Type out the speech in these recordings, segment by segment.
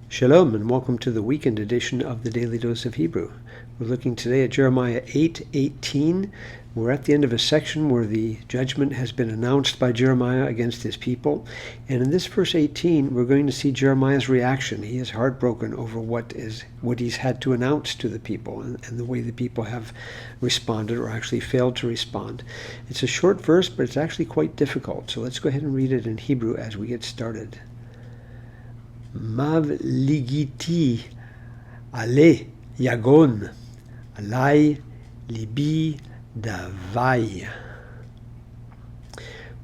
Shalom and welcome to the weekend edition of the Daily Dose of Hebrew. We're looking today at Jeremiah 8:18. We're at the end of a section where the judgment has been announced by Jeremiah against his people. And in this verse 18, we're going to see Jeremiah's reaction. He is heartbroken over what he's had to announce to the people and the way the people have responded or actually failed to respond. It's a short verse, but it's actually quite difficult. So let's go ahead and read it in Hebrew as we get started. Mav ligiti ale yagon alai libi davai.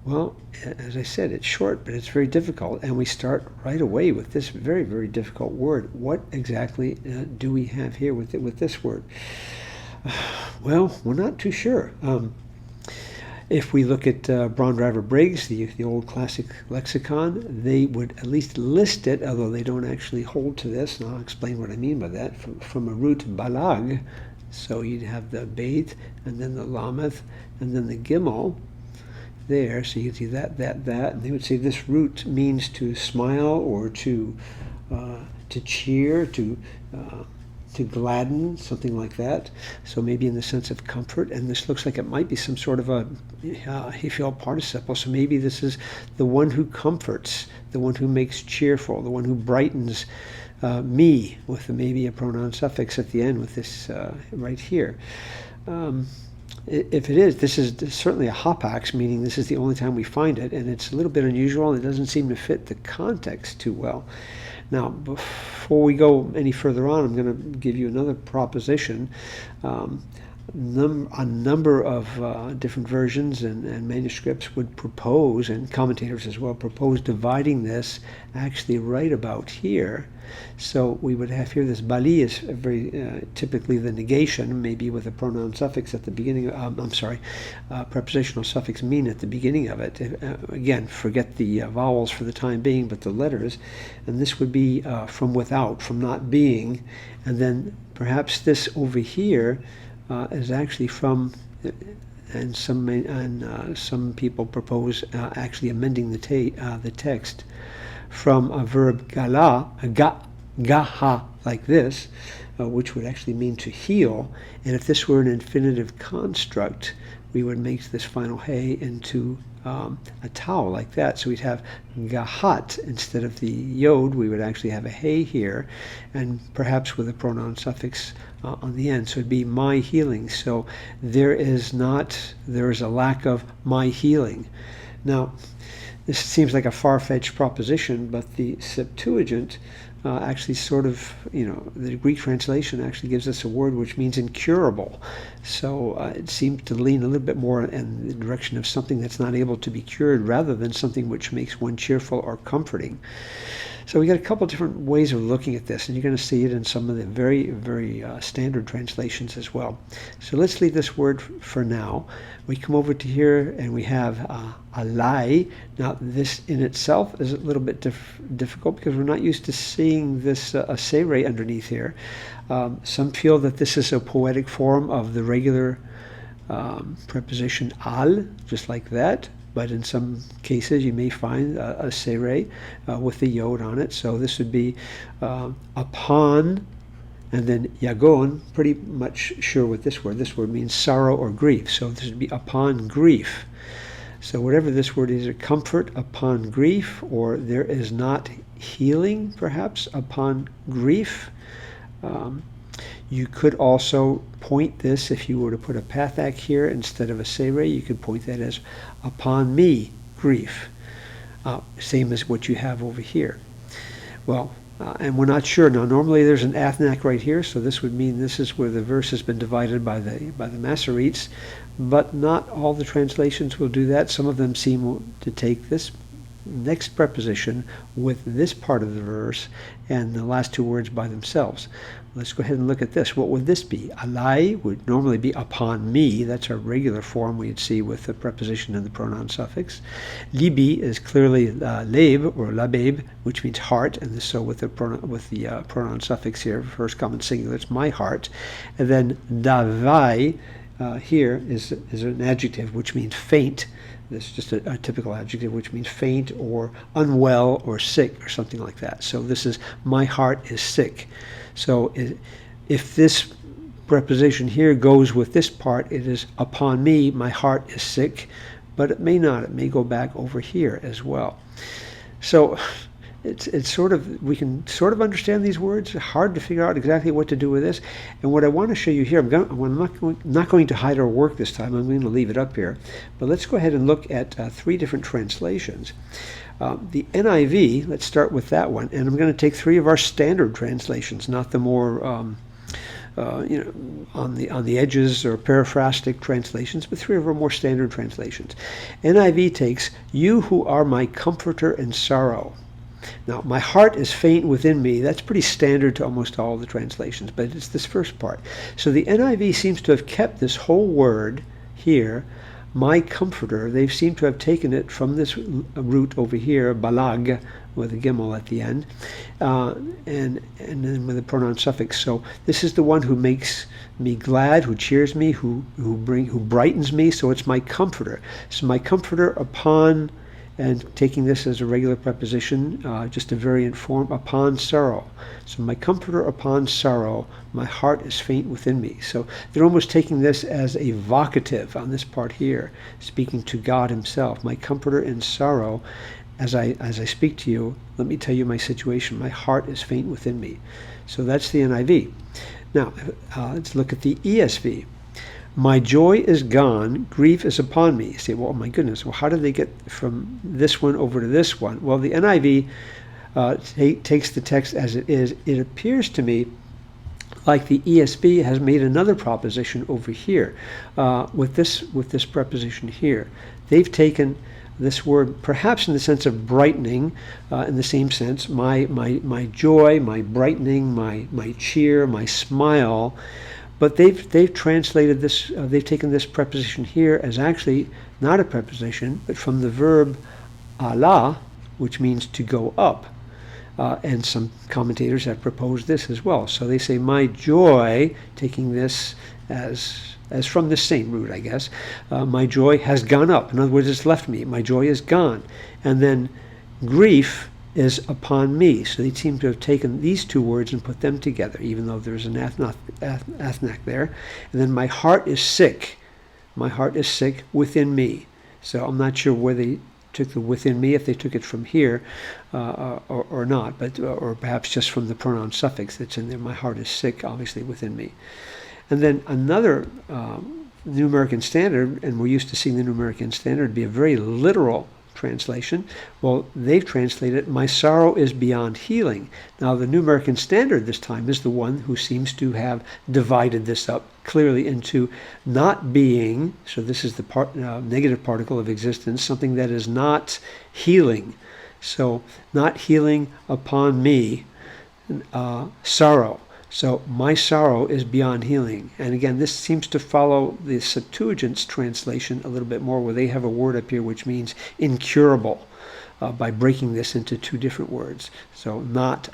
Well, as I said, it's short, but it's very difficult, and we start right away with this very, very difficult word. What exactly do we have here with this word? Well, we're not too sure. If we look at Braun Driver Briggs, the old classic lexicon, they would at least list it, although they don't actually hold to this, and I'll explain what I mean by that, from a root balag. So you'd have the beit, and then the lameth, and then the gimel there. So you can see that, and they would say this root means to smile or to cheer, to gladden, something like that. So maybe in the sense of comfort, and this looks like it might be some sort of a Hiphil participle. So maybe this is the one who comforts, the one who makes cheerful, the one who brightens me, with maybe a pronoun suffix at the end with this right here. If it is, this is certainly a hapax, meaning this is the only time we find it, and it's a little bit unusual, and it doesn't seem to fit the context too well. Now, before we go any further on, I'm going to give you another proposition. A number of different versions and manuscripts would propose, and commentators as well, propose dividing this actually right about here. So we would have here this bali is very typically the negation, maybe with a pronoun suffix at the beginning. Prepositional suffix mean at the beginning of it. Again, forget the vowels for the time being, but the letters. And this would be from without, from not being. And then perhaps this over here is actually from, and some people propose actually amending the text from a verb gala, gaha, like this, which would actually mean to heal. And if this were an infinitive construct, we would make this final hey into a towel like that. So we'd have gahat instead of the yod. We would actually have a hey here, and perhaps with a pronoun suffix on the end. So it'd be my healing. So there is a lack of my healing. Now, this seems like a far-fetched proposition, but the Septuagint actually sort of, the Greek translation actually gives us a word which means incurable. So it seems to lean a little bit more in the direction of something that's not able to be cured rather than something which makes one cheerful or comforting. So we got a couple different ways of looking at this, and you're going to see it in some of the very, very standard translations as well. So let's leave this word for now. We come over to here, and we have alai. Now, this in itself is a little bit difficult because we're not used to seeing this asere underneath here. Some feel that this is a poetic form of the regular preposition al, just like that. But in some cases, you may find a sere with the yod on it. So this would be upon, and then yagon, pretty much sure what this word means sorrow or grief. So this would be upon grief. So whatever this word is, a comfort upon grief, or there is not healing, perhaps, upon grief. You could also point this, if you were to put a pathak here instead of a sere, you could point that as upon me, grief. Same as what you have over here. Well, and we're not sure. Now, normally there's an athnak right here, so this would mean this is where the verse has been divided by the Masoretes, but not all the translations will do that. Some of them seem to take this next preposition with this part of the verse and the last two words by themselves. Let's go ahead and look at this. What would this be? Alai would normally be upon me. That's our regular form we'd see with the preposition and the pronoun suffix. Libi is clearly leib or labeb, which means heart, and so with the pronoun suffix here, first common singular, it's my heart. And then davai here is an adjective which means faint. This is just a typical adjective which means faint or unwell or sick or something like that. So this is my heart is sick. So if this preposition here goes with this part, it is upon me, my heart is sick, but it may not. It may go back over here as well. So it's sort of, we can sort of understand these words. Hard to figure out exactly what to do with this. And what I want to show you here, I'm not going to hide our work this time. I'm going to leave it up here. But let's go ahead and look at 3 different translations. The NIV, let's start with that one. And I'm going to take 3 of our standard translations, not the more on the edges or paraphrastic translations, but 3 of our more standard translations. NIV takes, "You who are my comforter in sorrow." Now, my heart is faint within me. That's pretty standard to almost all the translations, but it's this first part. So the NIV seems to have kept this whole word here, my comforter. They seem to have taken it from this root over here, balag, with a gimel at the end, and then with a pronoun suffix. So this is the one who makes me glad, who cheers me, who brightens me. So it's my comforter. So my comforter upon, and taking this as a regular preposition, just a variant form, upon sorrow. So my comforter upon sorrow, my heart is faint within me. So they're almost taking this as a vocative on this part here, speaking to God himself. My comforter in sorrow, as I speak to you, let me tell you my situation. My heart is faint within me. So that's the NIV. Now, let's look at the ESV. My joy is gone, grief is upon me. You say, well, oh my goodness, well, how did they get from this one over to this one? Well, the NIV takes the text as it is. It appears to me like the ESV has made another proposition over here with this preposition here. They've taken this word, perhaps in the sense of brightening, in the same sense, my joy, my brightening, my cheer, my smile. But they've translated this, they've taken this preposition here as actually not a preposition, but from the verb ala, which means to go up. And some commentators have proposed this as well. So they say, my joy, taking this as from the same root, I guess, my joy has gone up. In other words, it's left me. My joy is gone. And then grief is upon me. So they seem to have taken these 2 words and put them together, even though there's an athnak there. And then my heart is sick. My heart is sick within me. So I'm not sure where they took the within me, if they took it from here or not, but or perhaps just from the pronoun suffix that's in there. My heart is sick, obviously, within me. And then another New American Standard, and we're used to seeing the New American Standard be a very literal translation. Well, they've translated, my sorrow is beyond healing. Now, the New American Standard this time is the one who seems to have divided this up clearly into not being, so this is the negative particle of existence, something that is not healing. So, not healing upon me, sorrow. So my sorrow is beyond healing. And again, this seems to follow the Septuagint's translation a little bit more, where they have a word up here which means incurable, by breaking this into 2 different words. So not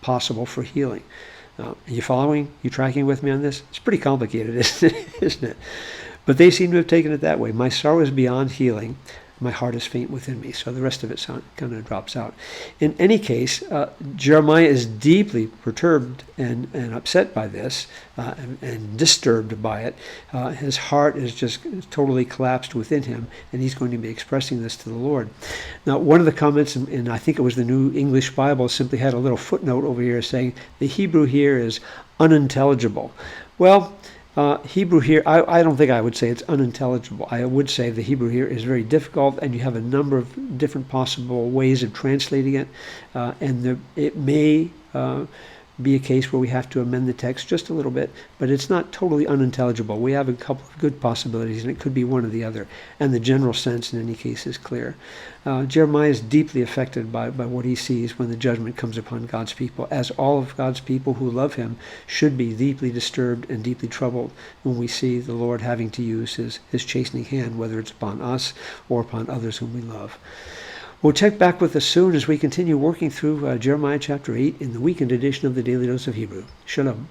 possible for healing. Are you following? You tracking with me on this? It's pretty complicated, isn't it? But they seem to have taken it that way. My sorrow is beyond healing. My heart is faint within me. So the rest of it kind of drops out. In any case, Jeremiah is deeply perturbed and upset by this and disturbed by it. His heart is just totally collapsed within him, and he's going to be expressing this to the Lord. Now, one of the comments, and I think it was the New English Bible, simply had a little footnote over here saying the Hebrew here is unintelligible. Well, Hebrew here, I don't think I would say it's unintelligible. I would say the Hebrew here is very difficult, and you have a number of different possible ways of translating it, and it may be a case where we have to amend the text just a little bit, but it's not totally unintelligible. We have a couple of good possibilities, and it could be one or the other, and the general sense in any case is clear. Jeremiah is deeply affected by what he sees when the judgment comes upon God's people, as all of God's people who love him should be deeply disturbed and deeply troubled when we see the Lord having to use his chastening hand, whether it's upon us or upon others whom we love. We'll check back with us soon as we continue working through Jeremiah chapter 8 in the weekend edition of the Daily Dose of Hebrew. Shalom.